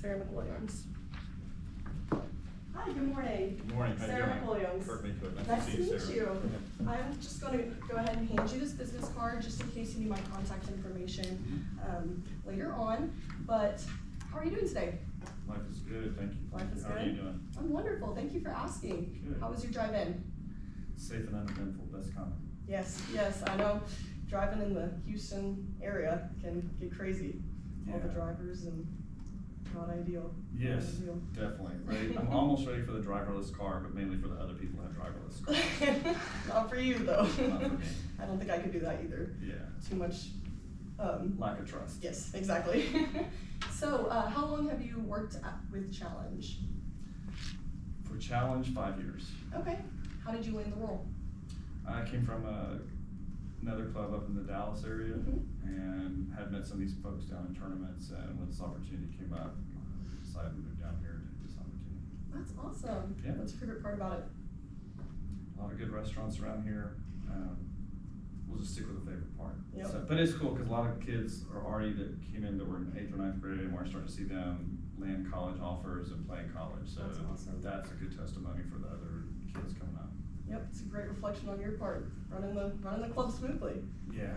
Sarah McWilliams. Hi, good morning. Good morning. How Sarah you doing? McWilliams. Perfect. Nice to meet Sarah. you. I'm just going to go ahead and hand you this business card just in case you need my contact information later on. But how are you doing today? Life is good, thank you. Life is How good? are you doing? I'm wonderful. Thank you for asking. Good. How was your drive in? Safe and uneventful, best comment. Yes, I know driving in the Houston area can get crazy. All the drivers and not ideal. Yes, Not ideal. definitely. Ready. I'm almost ready for the driverless car, but mainly for the other people who have driverless cars. Not for you though. Not for me. I don't think I could do that either. Yeah. Too much. Lack of trust. Yes, exactly. So, how long have you worked with Challenge? For Challenge, 5 years. Okay. How did you land the role? I came from another club up in the Dallas area and had met some of these folks down in tournaments, and when this opportunity came up, I decided to move down here to take this opportunity. That's awesome. Yeah. What's your favorite part about it? A lot of good restaurants around here. We'll just stick with the favorite part. Yep. So, but it's cool because a lot of kids are already that came in that were in 8th or 9th grade, and we're starting to see them land college offers and play in college. So That's awesome. that's a good testimony for the other kids coming up. Yep, it's a great reflection on your part, running the club smoothly. Yeah,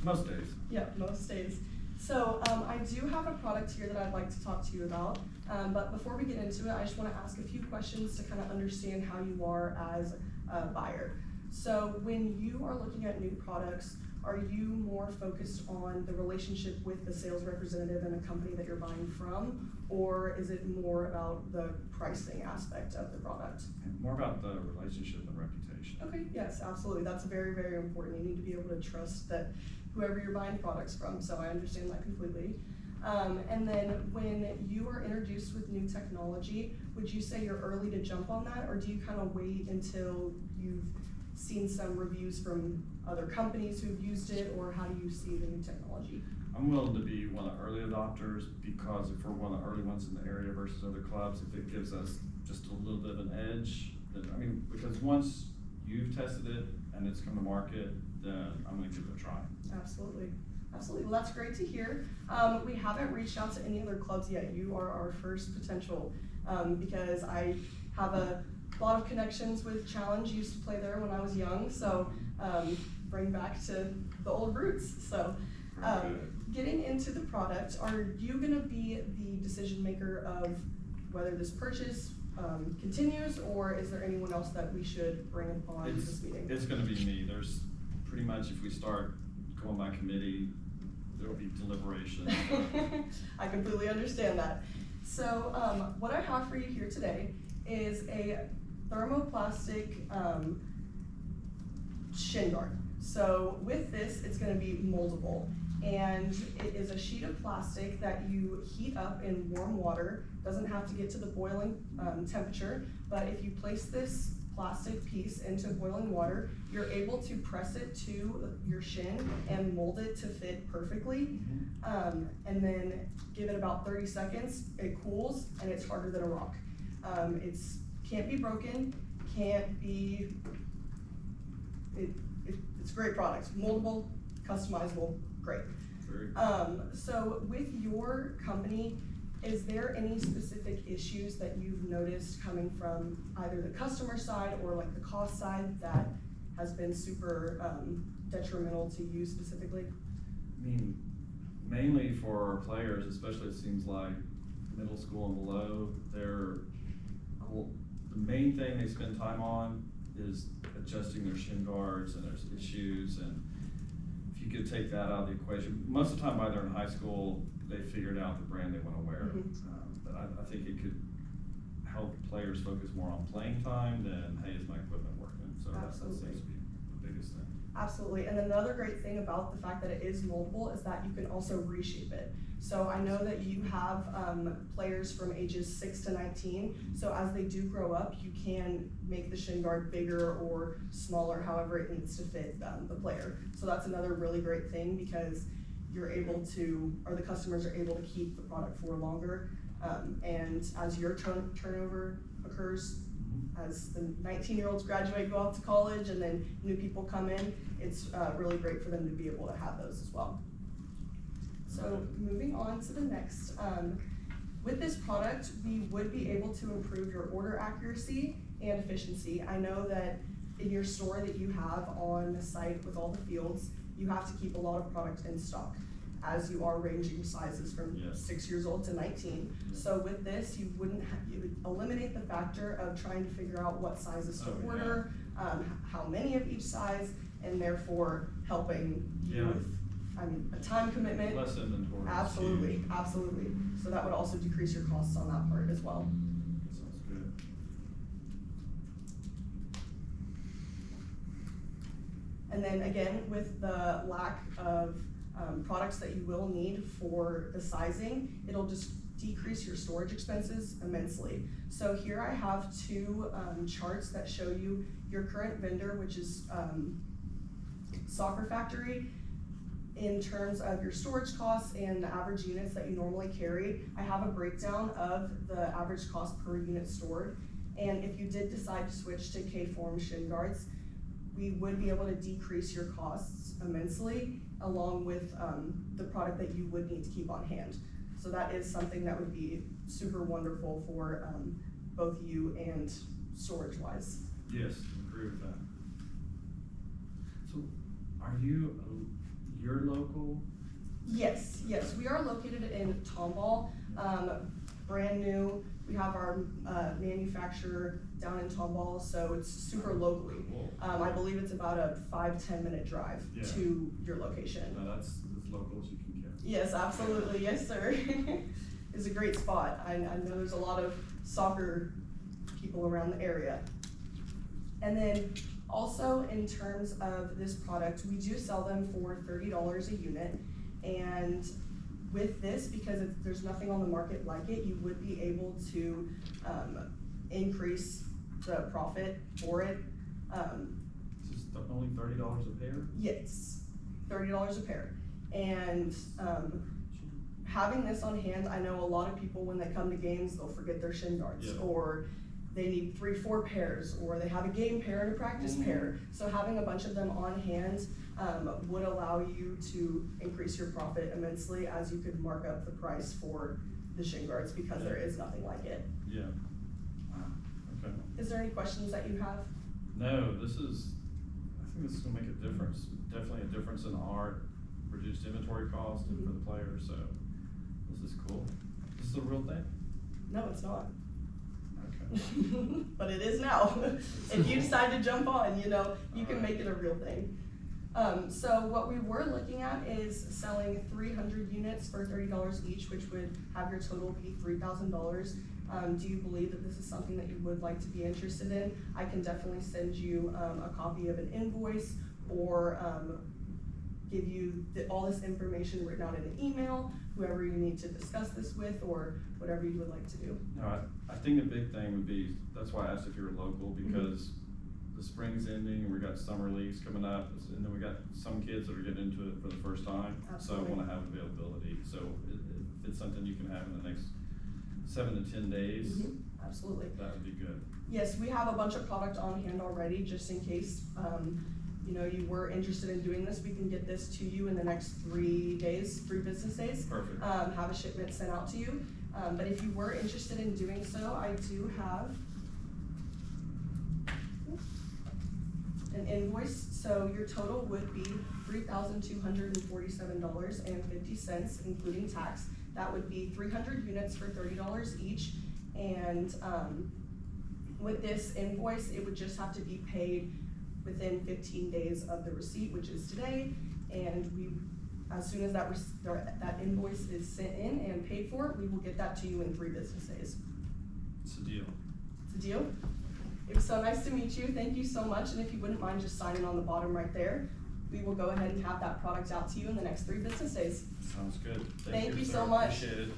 most days. Yep, most days. So I do have a product here that I'd like to talk to you about, but before we get into it, I just want to ask a few questions to kind of understand how you are as a buyer. So when you are looking at new products, are you more focused on the relationship with the sales representative and the company that you're buying from, or is it more about the pricing aspect of the product? And more about the relationship and reputation. Okay, yes, absolutely. That's very, very important. You need to be able to trust that whoever you're buying products from, so I understand that completely. And then when you are introduced with new technology, would you say you're early to jump on that, or do you kind of wait until you've seen some reviews from other companies who've used it, or how do you see the new technology? I'm willing to be one of the early adopters because if we're one of the early ones in the area versus other clubs, if it gives us just a little bit of an edge, then, I mean, because once you've tested it and it's come to market, then I'm gonna give it a try. Absolutely. Absolutely. Well, that's great to hear. We haven't reached out to any other clubs yet. You are our first potential because I have a lot of connections with Challenge. Used to play there when I was young, so bring back to the old roots. So getting into the product, are you going to be the decision maker of whether this purchase continues, or is there anyone else that we should bring upon this meeting? It's going to be me. There's pretty much, if we start going by committee, there will be deliberation. I completely understand that. So what I have for you here today is a thermoplastic shin guard. So with this, it's going to be moldable, and it is a sheet of plastic that you heat up in warm water. Doesn't have to get to the boiling temperature, but if you place this plastic piece into boiling water, you're able to press it to your shin and mold it to fit perfectly. And then give it about 30 seconds, it cools, and it's harder than a rock. It's can't be broken, can't be, it's a great product. Moldable, customizable, great. So with your company, is there any specific issues that you've noticed coming from either the customer side or like the cost side that has been super detrimental to you specifically? I mean, mainly for our players, especially it seems like middle school and below, the main thing they spend time on is adjusting their shin guards, and there's issues, and if you could take that out of the equation, most of the time by they're in high school, they figured out the brand they want to wear. But I think it could help players focus more on playing time than, hey, is my equipment working? So that seems to be the biggest thing. Absolutely, and another great thing about the fact that it is moldable is that you can also reshape it. So I know that you have players from ages 6 to 19, so as they do grow up, you can make the shin guard bigger or smaller, however it needs to fit the player. So that's another really great thing because you're able to, or the customers are able to keep the product for longer, and as your turnover occurs, as the 19-year-olds graduate, go off to college, and then new people come in, it's really great for them to be able to have those as well. So moving on to the next, With this product, we would be able to improve your order accuracy and efficiency. I know that in your store that you have on the site with all the fields, you have to keep a lot of product in stock, as you are ranging sizes from Yes. 6 years old to 19. Yeah. So with this, you would eliminate the factor of trying to figure out what sizes to Oh, yeah. order, how many of each size, and therefore helping you Yeah. with, a time commitment. Less inventory. is Absolutely, huge. absolutely. So that would also decrease your costs on that part as well. Sounds good. And then again, with the lack of products that you will need for the sizing, it'll just decrease your storage expenses immensely. So here I have two charts that show you your current vendor, which is Soccer Factory. In terms of your storage costs and the average units that you normally carry, I have a breakdown of the average cost per unit stored. And if you did decide to switch to K-form shin guards, we would be able to decrease your costs immensely, along with the product that you would need to keep on hand. So that is something that would be super wonderful for both you and storage-wise. Yes, agree with that. So, are you, you're local? Yes, we are located in Tomball, brand new. We have our manufacturer down in Tomball, so it's super locally. Cool. I believe it's about a 5-10 minute drive Yeah. to your location. No, that's as local as you can get. Yes, absolutely, yes, sir. It's a great spot. I know there's a lot of soccer people around the area. And then also in terms of this product, we do sell them for $30 a unit. And with this, because there's nothing on the market like it, you would be able to increase the profit for it. Is this only $30 a pair? Yes, $30 a pair. And having this on hand, I know a lot of people, when they come to games, they'll forget their shin guards, Yeah. or they need 3-4 pairs, or they have a game pair and a practice pair. So having a bunch of them on hand would allow you to increase your profit immensely, as you could mark up the price for the shin guards, because there is nothing like it. Yeah. Wow, okay. Is there any questions that you have? No, I think this is gonna make a difference. Definitely a difference in our reduced inventory cost and for the players, so this is cool. Is this a real thing? No, it's not. Okay. But it is now. If you decide to jump on, you can make it a real thing. So what we were looking at is selling 300 units for $30 each, which would have your total be $3,000. Do you believe that this is something that you would like to be interested in? I can definitely send you a copy of an invoice, or give you all this information written out in an email, whoever you need to discuss this with, or whatever you would like to do. No, I think the big thing would be, that's why I asked if you were local, because the spring's ending, and we got summer leagues coming up, and then we got some kids that are getting into it for the first time. Absolutely. So I wanna have availability, so if it's something you can have in the next 7 to 10 days, Absolutely. that would be good. Yes, we have a bunch of product on hand already, just in case, you were interested in doing this. We can get this to you in the next 3 business days. Perfect. Have a shipment sent out to you. But if you were interested in doing so, I do have an invoice. So your total would be $3,247.50, including tax. That would be 300 units for $30 each. And with this invoice, it would just have to be paid within 15 days of the receipt, which is today. And as soon as that invoice is sent in and paid for, we will get that to you in 3 business days. It's a deal. It's a deal? It was so nice to meet you. Thank you so much. And if you wouldn't mind just signing on the bottom right there, we will go ahead and have that product out to you in the next 3 business days. Sounds good. Thank you sir. so much. Appreciate it.